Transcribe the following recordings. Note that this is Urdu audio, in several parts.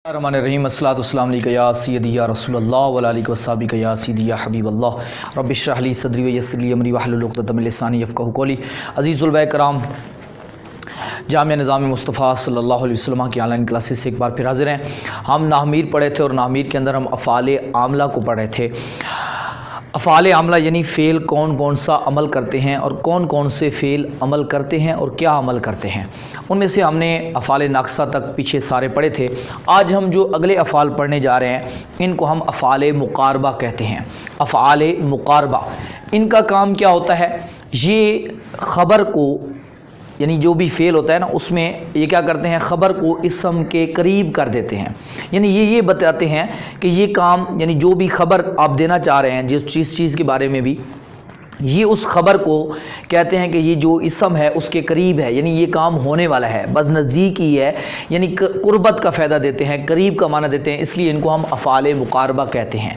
الرحمن الرحیم الصلاۃ والسلام علیکہ یا سیدی یا رسول اللہ وعلی آلہ وصحبہ یا سیدی یا حبیب اللہ رب اشرح لی صدری ویسر لی امری واحلل عقدۃ من لسانی یفقہوا قولی۔ عزیز طلباء کرام، جامعہ نظام مصطفیٰ صلی اللہ علیہ وسلم کی آن لائن کلاسز سے ایک بار پھر حاضر ہیں۔ ہم ناہمیر پڑھے تھے اور ناہمیر کے اندر ہم افعال عاملہ کو پڑھ رہے تھے۔ افعال عاملہ یعنی فعل کون کون سا عمل کرتے ہیں اور کون کون سے فعل عمل کرتے ہیں اور کیا عمل کرتے ہیں، ان میں سے ہم نے افعال ناقصہ تک پیچھے سارے پڑھے تھے۔ آج ہم جو اگلے افعال پڑھنے جا رہے ہیں ان کو ہم افعال مقاربہ کہتے ہیں۔ افعال مقاربہ، ان کا کام کیا ہوتا ہے؟ یہ خبر کو، یعنی جو بھی فعل ہوتا ہے نا، اس میں یہ کیا کرتے ہیں؟ خبر کو اسم کے قریب کر دیتے ہیں۔ یعنی یہ بتاتے ہیں کہ یہ کام، یعنی جو بھی خبر آپ دینا چاہ رہے ہیں جس چیز کے بارے میں بھی، یہ اس خبر کو کہتے ہیں کہ یہ جو اسم ہے اس کے قریب ہے، یعنی یہ کام ہونے والا ہے، بس نزدیک ہی ہے، یعنی قربت کا فائدہ دیتے ہیں، قریب کا معنی دیتے ہیں، اس لیے ان کو ہم افعال مقاربہ کہتے ہیں۔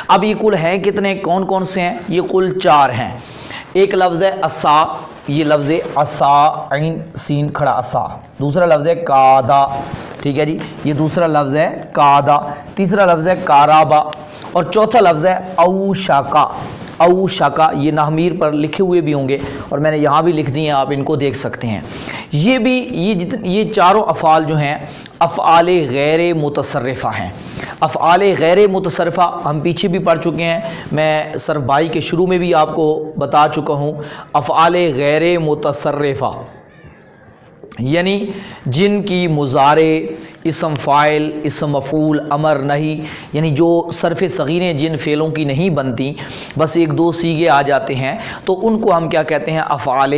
اب یہ کل ہیں کتنے، کون کون سے ہیں؟ یہ کل 4 ہیں۔ ایک لفظ ہے عصا، یہ لفظ عصا، عین سین کھڑا عصا۔ دوسرا لفظ ہے قادہ، ٹھیک ہے جی، یہ دوسرا لفظ ہے قادہ۔ تیسرا لفظ ہے کارابا، اور چوتھا لفظ ہے اوشاکا۔ اوشاکا، یہ ناہمیر پر لکھے ہوئے بھی ہوں گے اور میں نے یہاں بھی لکھ دیے ہیں، آپ ان کو دیکھ سکتے ہیں۔ یہ بھی یہ چاروں افعال جو ہیں افعال غیر متصرفہ ہیں۔ افعال غیر متصرفہ ہم پیچھے بھی پڑھ چکے ہیں، میں صرف بائی کے شروع میں بھی آپ کو بتا چکا ہوں۔ افعال غیر متصرفہ یعنی جن کی مضارع، اسم فاعل، اسم مفعول، امر، نہی، یعنی جو صرف صغیریں جن فعلوں کی نہیں بنتی، بس ایک دو صیغے آ جاتے ہیں، تو ان کو ہم کیا کہتے ہیں؟ افعال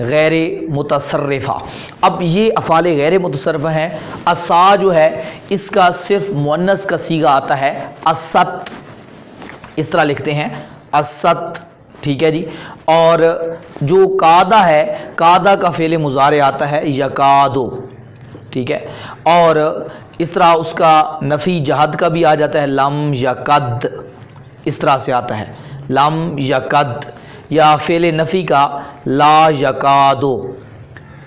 غیر متصرفہ۔ اب یہ افعال غیر متصرفہ ہیں۔ عصا جو ہے اس کا صرف مؤنث کا صیغہ آتا ہے عصت، اس طرح لکھتے ہیں عصت، ٹھیک ہے جی۔ اور جو قادہ ہے، قادہ کا فعل مضارع آتا ہے یکادو، ٹھیک ہے، اور اس طرح اس کا نفی جہد کا بھی آ جاتا ہے لم یکد، اس طرح سے آتا ہے لم یکد، یا فعل نفی کا لا یکادو۔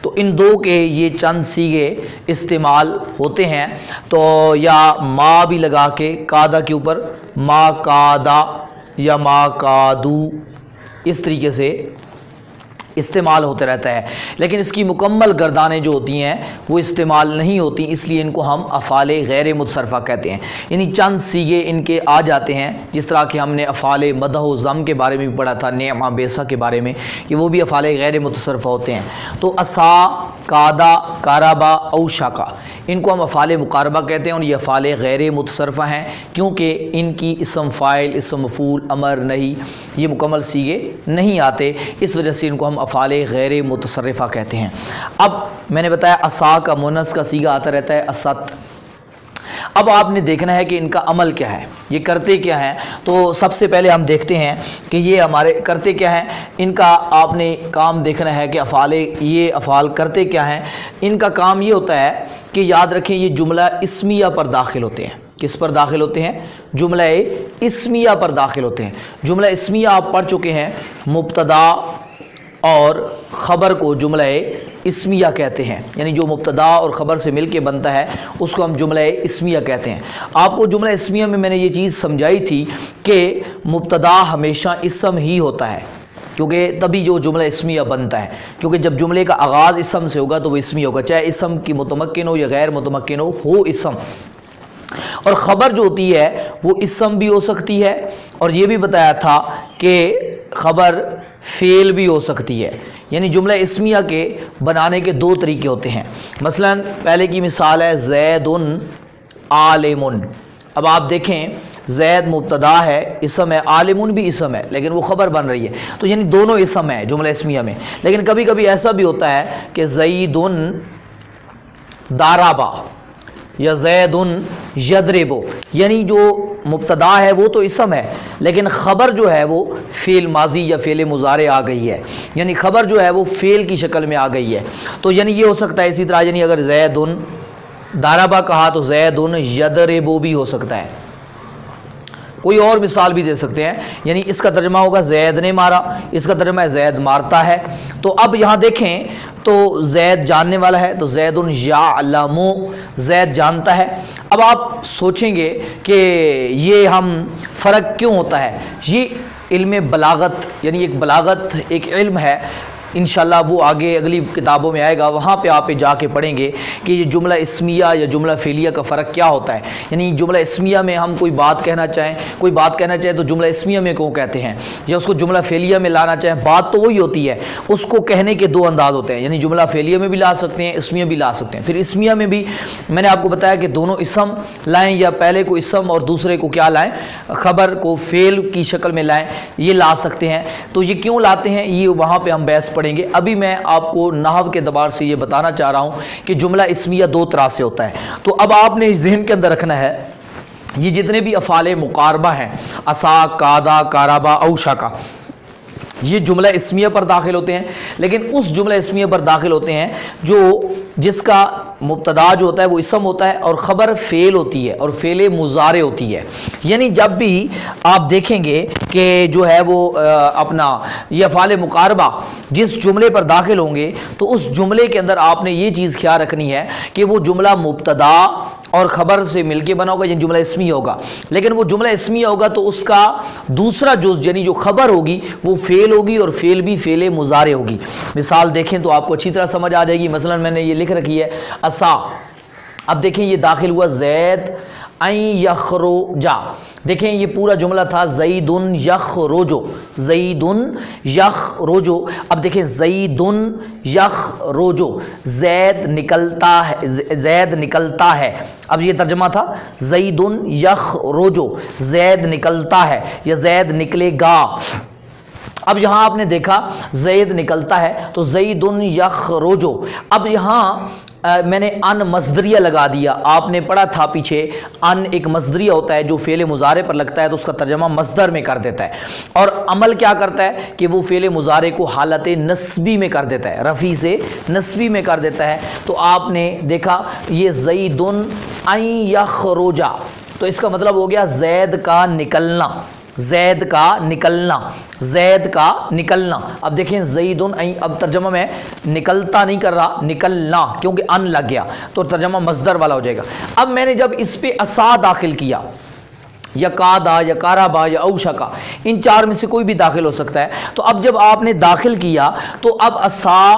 تو ان دو کے یہ چند صیغے استعمال ہوتے ہیں، تو یا ما بھی لگا کے قادہ کے اوپر، ما قادہ یا ما قادو، اس طریقے سے استعمال ہوتا رہتا ہے، لیکن اس کی مکمل گردانیں جو ہوتی ہیں وہ استعمال نہیں ہوتی، اس لیے ان کو ہم افعال غیر متصرفہ کہتے ہیں۔ یعنی چند صیغے ان کے آ جاتے ہیں، جس طرح کہ ہم نے افعال مدح و ذم کے بارے میں بھی پڑھا تھا، نعمہ بیسا کے بارے میں، کہ وہ بھی افعال غیر متصرفہ ہوتے ہیں۔ تو عصا، قادہ، کارابا، اوشاکا، ان کو ہم افعال مقاربہ کہتے ہیں، اور یہ افعال غیر متصرفہ ہیں کیونکہ ان کی اسم فاعل، اسم مفعول، امر، نہی، یہ مکمل صیغے نہیں آتے، اس وجہ سے ان کو ہم افعال غیر متصرفہ کہتے ہیں۔ اب میں نے بتایا عصا کا مؤنث کا صیغہ آتا رہتا ہے عصت۔ اب آپ نے دیکھنا ہے کہ ان کا عمل کیا ہے، یہ کرتے کیا ہیں۔ تو سب سے پہلے ہم دیکھتے ہیں کہ یہ ہمارے کرتے کیا ہیں۔ ان کا آپ نے کام دیکھنا ہے کہ یہ افعال کرتے کیا ہیں۔ ان کا کام یہ ہوتا ہے کہ یاد رکھیں یہ جملہ اسمیہ پر داخل ہوتے ہیں۔ کس پر داخل ہوتے ہیں؟ جملہ اسمیہ پر داخل ہوتے ہیں۔ جملہ اسمیہ آپ پڑھ چکے ہیں، مبتدا اور خبر کو جملہ اسمیہ کہتے ہیں، یعنی جو مبتدا اور خبر سے مل کے بنتا ہے اس کو ہم جملہ اسمیہ کہتے ہیں۔ آپ کو جملہ اسمیہ میں نے یہ چیز سمجھائی تھی کہ مبتدا ہمیشہ اسم ہی ہوتا ہے، کیونکہ تبھی جو جملہ اسمیہ بنتا ہے، کیونکہ جب جملے کا آغاز اسم سے ہوگا تو وہ اسمی ہوگا، چاہے اسم کی متمکن ہو یا غیر متمکن ہو اسم۔ اور خبر جو ہوتی ہے وہ اسم بھی ہو سکتی ہے، اور یہ بھی بتایا تھا کہ خبر فعل بھی ہو سکتی ہے، یعنی جملہ اسمیہ کے بنانے کے 2 طریقے ہوتے ہیں۔ مثلا پہلے کی مثال ہے زید عالم۔ اب آپ دیکھیں زید مبتدا ہے، اسم ہے، عالم بھی اسم ہے، لیکن وہ خبر بن رہی ہے، تو یعنی دونوں اسم ہیں جملہ اسمیہ میں۔ لیکن کبھی کبھی ایسا بھی ہوتا ہے کہ زید دارابا یا زید یضرب، یعنی جو مبتدا ہے وہ تو اسم ہے، لیکن خبر جو ہے وہ فعل ماضی یا فعل مضارع آ گئی ہے، یعنی خبر جو ہے وہ فعل کی شکل میں آ گئی ہے۔ تو یعنی یہ ہو سکتا ہے، اسی طرح یعنی اگر زید دارابا کہا تو زید یضرب بھی ہو سکتا ہے، کوئی اور مثال بھی دے سکتے ہیں، یعنی اس کا ترجمہ ہوگا زید نے مارا، اس کا ترجمہ ہے زید مارتا ہے۔ تو اب یہاں دیکھیں تو زید جاننے والا ہے، تو زید یعلم، زید جانتا ہے۔ اب آپ سوچیں گے کہ یہ ہم فرق کیوں ہوتا ہے؟ یہ علم بلاغت، یعنی ایک بلاغت ایک علم ہے، انشاءاللہ وہ آگے اگلی کتابوں میں آئے گا، وہاں پہ آپ جا کے پڑھیں گے کہ یہ جملہ اسمیہ یا جملہ فعلیہ کا فرق کیا ہوتا ہے۔ یعنی جملہ اسمیہ میں ہم کوئی بات کہنا چاہیں تو جملہ اسمیہ میں کیوں کہتے ہیں، یا اس کو جملہ فعلیہ میں لانا چاہیں، بات تو وہی ہوتی ہے، اس کو کہنے کے دو انداز ہوتے ہیں، یعنی جملہ فعلیہ میں بھی لا سکتے ہیں، اسمیہ بھی لا سکتے ہیں۔ پھر اسمیہ میں بھی میں نے آپ کو بتایا کہ دونوں اسم لائیں، یا پہلے کو اسم اور دوسرے کو کیا لائیں، خبر کو فعل کی شکل میں لائیں، یہ لا سکتے ہیں۔ تو یہ کیوں لاتے ہیں، یہ وہاں پہ ہم بحث پڑھیں گے۔ ابھی میں آپ کو نحو کے اعتبار سے یہ بتانا چاہ رہا ہوں کہ جملہ اسمیہ دو طرح سے ہوتا ہے۔ تو اب آپ نے ذہن کے اندر رکھنا ہے یہ جتنے بھی افعال مقاربہ ہیں، عصا، کادا، کارابا، اوشکا، یہ جملہ اسمیہ پر داخل ہوتے ہیں، لیکن اس جملہ اسمیہ پر داخل ہوتے ہیں جس کا مبتدا جو ہوتا ہے وہ اسم ہوتا ہے اور خبر فعل ہوتی ہے اور فعل مضارع ہوتی ہے۔ یعنی جب بھی آپ دیکھیں گے کہ جو ہے وہ اپنا یہ افعال مقاربہ جس جملے پر داخل ہوں گے تو اس جملے کے اندر آپ نے یہ چیز خیال رکھنی ہے کہ وہ جملہ مبتدا اور خبر سے مل کے بنا ہوگا، یعنی جملہ اسمیہ ہوگا، لیکن وہ جملہ اسمیہ ہوگا تو اس کا دوسرا جز یعنی جو خبر ہوگی وہ فعل ہوگی اور فعل بھی فعل مضارع ہوگی۔ مثال دیکھیں تو آپ کو اچھی طرح سمجھ آ جائے گی۔ مثلا میں نے یہ لکھ رکھی ہے عصا، اب دیکھیں یہ داخل ہوا زید این یخرجا، دیکھیں یہ پورا جملہ تھا زید یخرجو، زید یخرجو، اب دیکھیں زید یخرجو، زید نکلتا ہے، زید نکلتا ہے، اب یہ ترجمہ تھا زید یخرجو، زید نکلتا ہے یا زید نکلے گا۔ اب یہاں آپ نے دیکھا زید نکلتا ہے تو زید یخرجو، اب یہاں میں نے ان مصدریہ لگا دیا، آپ نے پڑھا تھا پیچھے ان ایک مصدریہ ہوتا ہے جو فعل مضارع پر لگتا ہے تو اس کا ترجمہ مصدر میں کر دیتا ہے، اور عمل کیا کرتا ہے کہ وہ فعل مضارع کو حالت نصبی میں کر دیتا ہے، رفع سے نصبی میں کر دیتا ہے۔ تو آپ نے دیکھا یہ زید این یخرجا، تو اس کا مطلب ہو گیا زید کا نکلنا، زید کا نکلنا، زید کا نکلنا۔ اب دیکھیں زید اب ترجمہ میں نکلتا نہیں کر رہا، نکلنا، کیونکہ ان لگ گیا تو ترجمہ مصدر والا ہو جائے گا۔ اب میں نے جب اس پہ عصا داخل کیا یا کادا یا کارابا یا اوشکا، ان چار میں سے کوئی بھی داخل ہو سکتا ہے، تو اب جب آپ نے داخل کیا تو اب عصا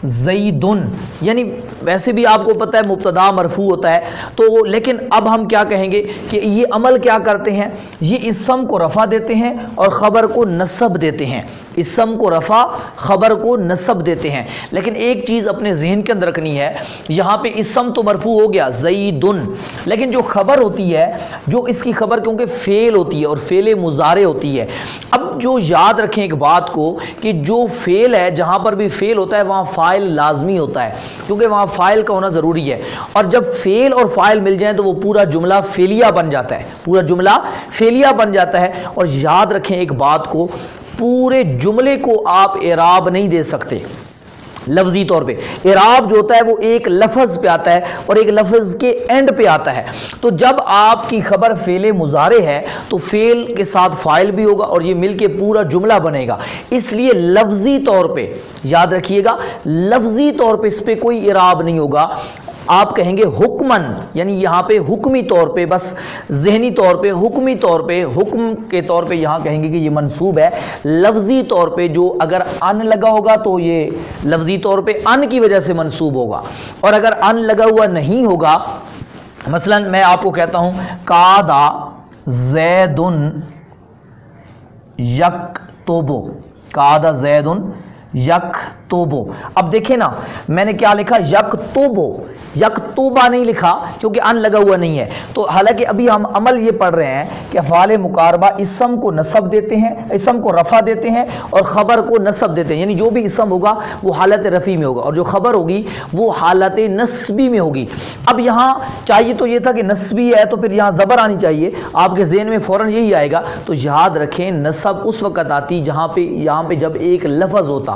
زیدن، یعنی ویسے بھی آپ کو پتہ ہے مبتدا مرفوع ہوتا ہے، تو لیکن اب ہم کیا کہیں گے کہ یہ عمل کیا کرتے ہیں، یہ اسم کو رفع دیتے ہیں اور خبر کو نصب دیتے ہیں، اسم کو رفع خبر کو نصب دیتے ہیں۔ لیکن ایک چیز اپنے ذہن کے اندر رکھنی ہے، یہاں پہ اسم تو مرفوع ہو گیا زیدن، لیکن جو خبر ہوتی ہے، جو اس کی خبر کیونکہ فعل ہوتی ہے اور فعل مضارع ہوتی ہے، اب جو یاد رکھیں ایک بات کو کہ جو فعل ہے، جہاں پر بھی فعل ہوتا ہے وہاں فاعل لازمی ہوتا ہے، کیونکہ وہاں فاعل کا ہونا ضروری ہے، اور جب فعل اور فاعل مل جائیں تو وہ پورا جملہ فعلیہ بن جاتا ہے، پورا جملہ فعلیہ بن جاتا ہے۔ اور یاد رکھیں ایک بات کو، پورے جملے کو آپ اعراب نہیں دے سکتے لفظی طور پہ، اعراب جو ہوتا ہے وہ ایک لفظ پہ آتا ہے اور ایک لفظ کے اینڈ پہ آتا ہے۔ تو جب آپ کی خبر فعل مضارع ہے تو فعل کے ساتھ فاعل بھی ہوگا اور یہ مل کے پورا جملہ بنے گا، اس لیے لفظی طور پہ یاد رکھیے گا، لفظی طور پہ اس پہ کوئی اعراب نہیں ہوگا۔ آپ کہیں گے حکمن، یعنی یہاں پہ حکمی طور پہ، بس ذہنی طور پہ، حکمی طور پہ، حکم کے طور پہ یہاں کہیں گے کہ یہ منصوب ہے۔ لفظی طور پہ جو اگر ان لگا ہوگا تو یہ لفظی طور پہ ان کی وجہ سے منصوب ہوگا، اور اگر ان لگا ہوا نہیں ہوگا، مثلا میں آپ کو کہتا ہوں کادا زیدن یکتبو، کادا زیدن یکتبو، اب دیکھیں نا میں نے کیا لکھا، یکتبو، یکتبہ نہیں لکھا کیونکہ ان لگا ہوا نہیں ہے۔ تو حالانکہ ابھی ہم عمل یہ پڑھ رہے ہیں کہ افعال مقاربہ اسم کو نصب دیتے ہیں، اسم کو رفع دیتے ہیں اور خبر کو نصب دیتے ہیں، یعنی جو بھی اسم ہوگا وہ حالت رفع میں ہوگا اور جو خبر ہوگی وہ حالت نصبی میں ہوگی۔ اب یہاں چاہیے تو یہ تھا کہ نصبی ہے تو پھر یہاں زبر آنی چاہیے، آپ کے ذہن میں فوراً یہی آئے گا، تو یاد رکھیں نصب اس وقت آتی جہاں پہ یہاں پہ جب ایک لفظ ہوتا۔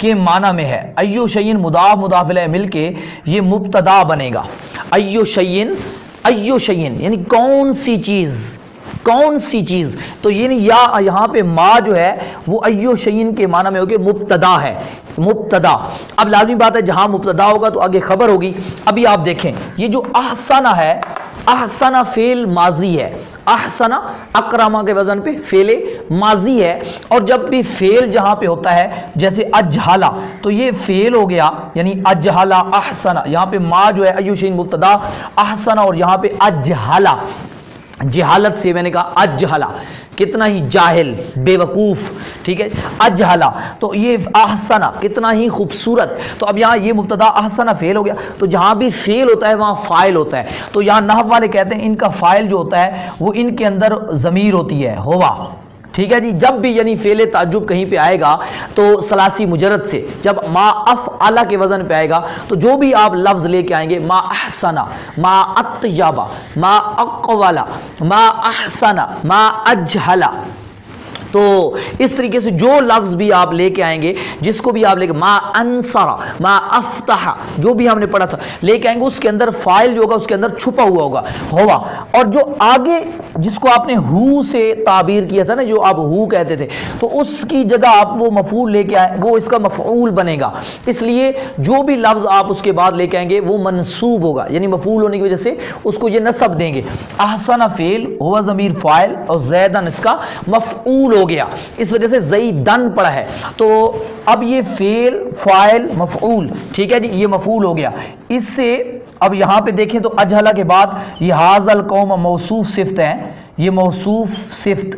کے معنی میں ہے. ایو شیئن مضاف مضاف الیہ مل کے یہ مبتدا بنے گا. ایو شیئن یعنی کون سی چیز، کون سی چیز. تو یعنی یہاں پہ ما جو ہے وہ ایو شیئن کے معنی میں ہوگی مبتدا ہے، مبتدا. اب لازمی بات ہے جہاں مبتدا ہوگا تو آگے خبر ہوگی. ابھی آپ دیکھیں یہ جو احسن ہے، احسن فعل ماضی ہے، احسن اکرما کے وزن پہ فعل ماضی ہے. اور جب بھی فعل جہاں پہ ہوتا ہے جیسے اجہلا تو یہ فعل ہو گیا، یعنی اجہلا احسن. یہاں پہ ما جو ہے ایو شیئن مبتدا احسن، اور یہاں پہ اجہلا جہالت سے میں نے کہا اجہلا کتنا ہی جاہل بے وقوف، ٹھیک ہے. اجہلا تو یہ احسنا کتنا ہی خوبصورت. تو اب یہاں یہ مبتدا احسنا فعل ہو گیا. تو جہاں بھی فعل ہوتا ہے وہاں فاعل ہوتا ہے. تو یہاں نحو والے کہتے ہیں ان کا فاعل جو ہوتا ہے وہ ان کے اندر ضمیر ہوتی ہے ہوا، ٹھیک ہے جی. جب بھی یعنی فعل تعجب کہیں پہ آئے گا تو ثلاثی مجرد سے جب ما افعل کے وزن پہ آئے گا تو جو بھی آپ لفظ لے کے آئیں گے، ما احسنا، ما اطیبا، ما اقولا، ما احسنا، ما اجہلا، تو اس طریقے سے جو لفظ بھی آپ لے کے آئیں گے، جس کو بھی آپ لے کے ما انصرا، ما افتح، جو بھی ہم نے پڑھا تھا لے کے آئیں گے، اس کے اندر فاعل جو ہوگا اس کے اندر چھپا ہوا ہوگا ہوا. اور جو آگے جس کو آپ نے ہو سے تعبیر کیا تھا نا، جو آپ ہو کہتے تھے، تو اس کی جگہ آپ وہ مفعول لے کے آئیں، وہ اس کا مفعول بنے گا. اس لیے جو بھی لفظ آپ اس کے بعد لے کے آئیں گے وہ منصوب ہوگا، یعنی مفعول ہونے کی وجہ سے اس کو یہ نصب دیں گے. احسن فعل ہوا ضمیر فاعل اور زیدن اس کا مفعول ہو گیا، اس وجہ سے زیدن پڑا ہے. تو اب یہ فعل فاعل مفعول، ٹھیک ہے جی، یہ مفعول ہو گیا. اس سے اب یہاں پہ دیکھیں تو اجہلا کے بعد یہ حاضل قوم موصوف صفت ہے، یہ موصوف صفت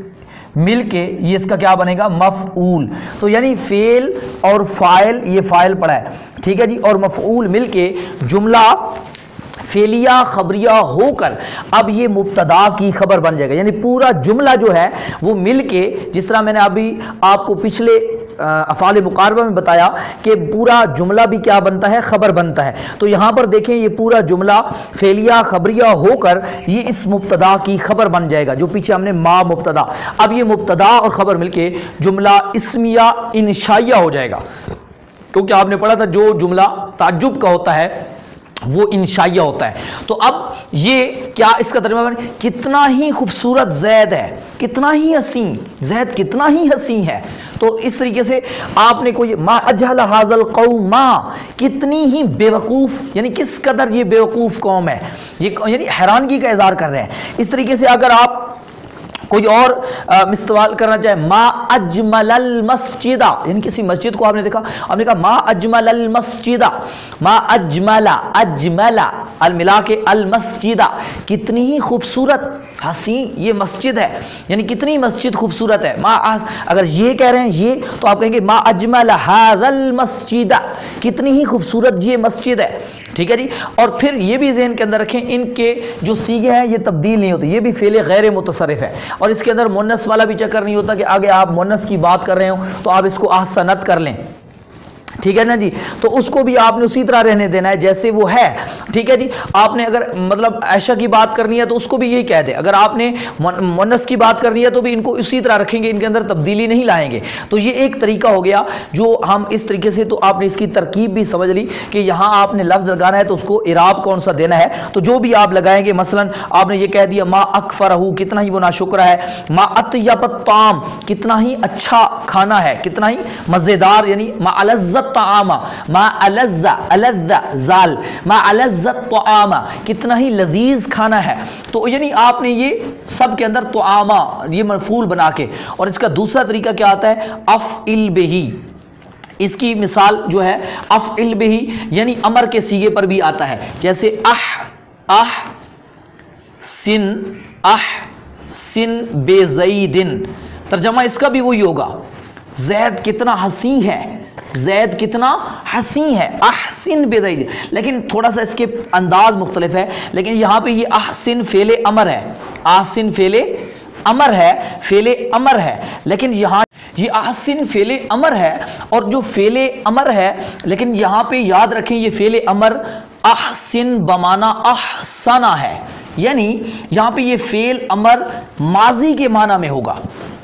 مل کے یہ اس کا کیا بنے گا، مفعول. تو یعنی فعل اور فاعل، یہ فاعل پڑا ہے، ٹھیک ہے جی، اور مفعول مل کے جملہ فعلیہ خبریہ ہو کر اب یہ مبتدا کی خبر بن جائے گا. یعنی پورا جملہ جو ہے وہ مل کے، جس طرح میں نے ابھی آپ کو پچھلے افعال مقاربہ میں بتایا کہ پورا جملہ بھی کیا بنتا ہے، خبر بنتا ہے. تو یہاں پر دیکھیں یہ پورا جملہ فعلیہ خبریہ ہو کر یہ اس مبتدا کی خبر بن جائے گا، جو پیچھے ہم نے ما مبتدا. اب یہ مبتدا اور خبر مل کے جملہ اسمیہ انشائیہ ہو جائے گا، کیونکہ آپ نے پڑھا تھا جو جملہ تعجب کا ہوتا ہے وہ انشائیہ ہوتا ہے. تو اب یہ کیا اس کا ترجمہ بنے، کتنا ہی خوبصورت زید ہے، کتنا ہی حسین، زید کتنا ہی حسین ہے. تو اس طریقے سے آپ نے کوئی ما اجہل ھذا القوم، ما کتنی ہی بے وقوف، یعنی کس قدر یہ بے وقوف قوم ہے، یہ یعنی حیرانگی کا اظہار کر رہے ہیں. اس طریقے سے اگر آپ کوئی اور مستوال کرنا چاہے، ما اجمل المسجد، یعنی کسی مسجد کو آپ نے دیکھا، آپ نے کہا ما اجمل المسجد، ما اجمل، اجمل الملا کے المسجد، کتنی ہی خوبصورت حسین یہ مسجد ہے، یعنی کتنی مسجد خوبصورت ہے. ما اگر یہ کہہ رہے ہیں یہ تو آپ کہیں گے ما اجمل ھذا المسجد، کتنی ہی خوبصورت یہ مسجد ہے، ٹھیک ہے جی. اور پھر یہ بھی ذہن کے اندر رکھیں ان کے جو صیغے ہیں یہ تبدیل نہیں ہوتے، یہ بھی فعل غیر متصرف ہے، اور اس کے اندر مؤنث والا بھی چکر نہیں ہوتا کہ آگے آپ مؤنث کی بات کر رہے ہوں تو آپ اس کو احسنت کر لیں، ٹھیک ہے نا جی. تو اس کو بھی آپ نے اسی طرح رہنے دینا ہے جیسے وہ ہے، ٹھیک ہے جی. آپ نے اگر مطلب عائشہ کی بات کرنی ہے تو اس کو بھی یہی کہہ دیں، اگر آپ نے مؤنث کی بات کرنی ہے تو بھی ان کو اسی طرح رکھیں گے، ان کے اندر تبدیلی نہیں لائیں گے. تو یہ ایک طریقہ ہو گیا جو ہم اس طریقے سے، تو آپ نے اس کی ترکیب بھی سمجھ لی کہ یہاں آپ نے لفظ لگانا ہے تو اس کو اعراب کون سا دینا ہے. تو جو بھی آپ لگائیں گے، مثلا آپ نے یہ کہہ دیا ما اکفرہ، کتنا ہی وہ ناشکر ہے، ما اطیب الطعام، کتنا ہی اچھا کھانا ہے، کتنا ہی مزیدار، یعنی ما الذت طعام، ما الذ الذ زال، ما الذ الطعام، کتنا ہی لذیذ کھانا ہے. تو یعنی آپ نے یہ سب کے اندر طعامہ یہ مفعول بنا کے، اور اس کا دوسرا طریقہ کیا آتا ہے، افعل بہی. اس کی مثال جو ہے افعل بہی یعنی امر کے صیغے پر بھی آتا ہے، جیسے سن بے زیدن، ترجمہ اس کا بھی وہی ہوگا، زید کتنا حسین ہے، زید کتنا حسین ہے، احسن بے زید. لیکن تھوڑا سا اس کے انداز مختلف ہے، لیکن یہاں پہ یہ احسن فعل امر ہے، احسن فعل امر ہے، فعل امر ہے، لیکن یہاں یہ احسن فعل امر ہے، اور جو فعل امر ہے لیکن یہاں پہ یاد رکھیں یہ فعل امر احسن بمعنی احسنہ ہے، یعنی یہاں پہ یہ فعل امر ماضی کے معنی میں ہوگا،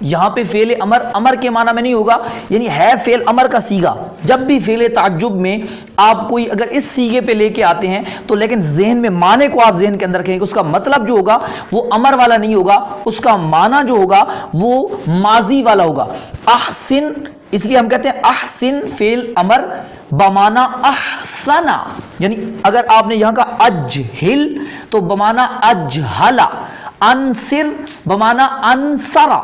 یہاں پہ فعل امر امر کے معنی میں نہیں ہوگا، یعنی ہے فعل امر کا سیگا۔ جب بھی فعل تعجب میں آپ کوئی اگر اس سیگے پہ لے کے آتے ہیں تو لیکن ذہن میں معنی کو آپ ذہن کے اندر رکھیں کہ اس کا مطلب جو ہوگا وہ امر والا نہیں ہوگا، اس کا معنی جو ہوگا وہ ماضی والا ہوگا۔ احسن، اس لیے ہم کہتے ہیں احسن فعل امر بمعنی احسنا، یعنی اگر آپ نے یہاں کا اجہل تو بمعنی اجہلا، انصر بمعنی انصرا،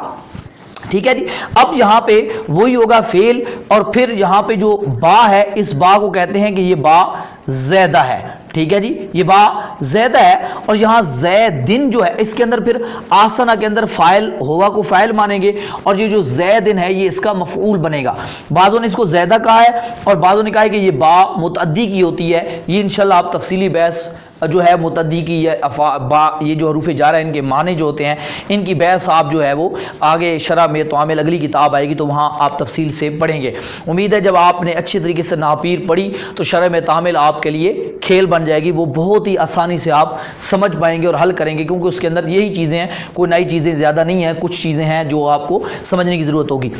ٹھیک ہے جی۔ اب یہاں پہ وہی ہوگا فعل، اور پھر یہاں پہ جو با ہے اس با کو کہتے ہیں کہ یہ با زیدہ ہے، ٹھیک ہے جی، یہ با زیدہ ہے۔ اور یہاں زیدن جو ہے اس کے اندر پھر آسنا کے اندر فاعل ہوگا کو فاعل مانیں گے، اور یہ جو زیدن ہے یہ اس کا مفعول بنے گا۔ بعضوں نے اس کو زیدہ کہا ہے اور بعضوں نے کہا ہے کہ یہ با متعدی کی ہوتی ہے۔ یہ انشاءاللہ آپ تفصیلی بحث جو ہے متعدی کی یہ جو حروف جارہ ان کے معنی جو ہوتے ہیں ان کی بحث آپ جو ہے وہ آگے شرح میں تعامل اگلی کتاب آئے گی تو وہاں آپ تفصیل سے پڑھیں گے۔ امید ہے جب آپ نے اچھی طریقے سے ناپیر پڑھی تو شرح میں تعامل آپ کے لیے کھیل بن جائے گی، وہ بہت ہی آسانی سے آپ سمجھ پائیں گے اور حل کریں گے، کیونکہ اس کے اندر یہی چیزیں ہیں، کوئی نئی چیزیں زیادہ نہیں ہیں، کچھ چیزیں ہیں جو آپ کو سمجھنے کی ضرورت ہوگی۔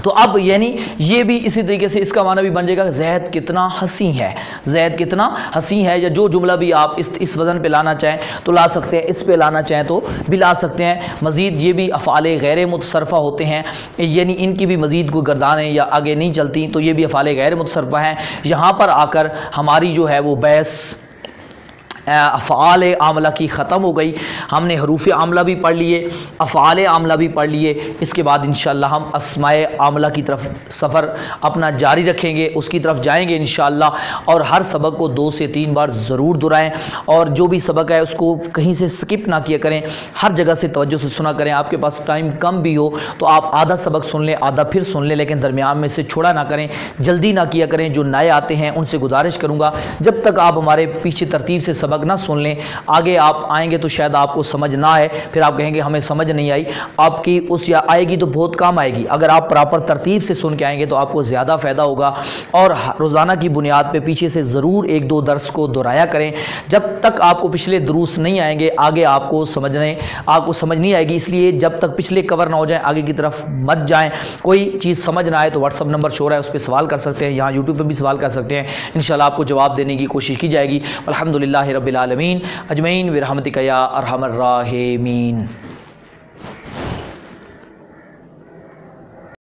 تو اب یعنی یہ بھی اسی طریقے سے اس کا معنی بھی بن جائے گا زید کتنا حسین ہے، زید کتنا حسین ہے، یا جو جملہ بھی آپ اس وزن پہ لانا چاہیں تو لا سکتے ہیں، اس پہ لانا چاہیں تو بھی لا سکتے ہیں۔ مزید یہ بھی افعال غیر متصرفہ ہوتے ہیں، یعنی ان کی بھی مزید کوئی گردانیں یا آگے نہیں چلتی تو یہ بھی افعال غیر متصرفہ ہیں۔ یہاں پر آ کر ہماری جو ہے وہ بحث افعال عاملہ کی ختم ہو گئی۔ ہم نے حروف عاملہ بھی پڑھ لیے، افعال عاملہ بھی پڑھ لیے، اس کے بعد انشاءاللہ ہم اسماء عاملہ کی طرف سفر اپنا جاری رکھیں گے، اس کی طرف جائیں گے انشاءاللہ، اور ہر سبق کو 2 سے 3 بار ضرور دہرائیں، اور جو بھی سبق ہے اس کو کہیں سے سکپ نہ کیا کریں، ہر جگہ سے توجہ سے سنا کریں۔ آپ کے پاس ٹائم کم بھی ہو تو آپ آدھا سبق سن لیں، آدھا پھر سن لیں، لیکن درمیان میں سے چھوڑا نہ کریں، جلدی نہ کیا کریں۔ جو نئے آتے ہیں ان سے گزارش کروں گا جب تک آپ ہمارے پیچھے ترتیب سے سبق نہ سن لیں، آگے آپ آئیں گے تو شاید آپ کو سمجھ نہ آئے، پھر آپ کہیں گے ہمیں سمجھ نہیں آئی۔ آپ کی اس یا آئے گی تو بہت کام آئے گی، اگر آپ پراپر ترتیب سے سن کے آئیں گے تو آپ کو زیادہ فائدہ ہوگا۔ اور روزانہ کی بنیاد پہ پیچھے سے ضرور 1-2 درس کو دہرایا کریں، جب تک آپ کو پچھلے دروس نہیں آئیں گے آگے آپ کو سمجھ نہیں آئے گی، اس لیے جب تک پچھلے کور نہ ہو جائیں آگے کی طرف مت جائیں۔ کوئی چیز سمجھ نہ آئے تو واٹس ایپ نمبر شو رہا ہے، اس پہ سوال کر سکتے ہیں، یہاں یوٹیوب پہ بھی سوال کر سکتے ہیں، انشاءاللہ آپ کو جواب دینے کی کوشش کی جائے گی۔ الحمدللہ رب العالمین اجمعین برحمتک یا ارحم الراحمین۔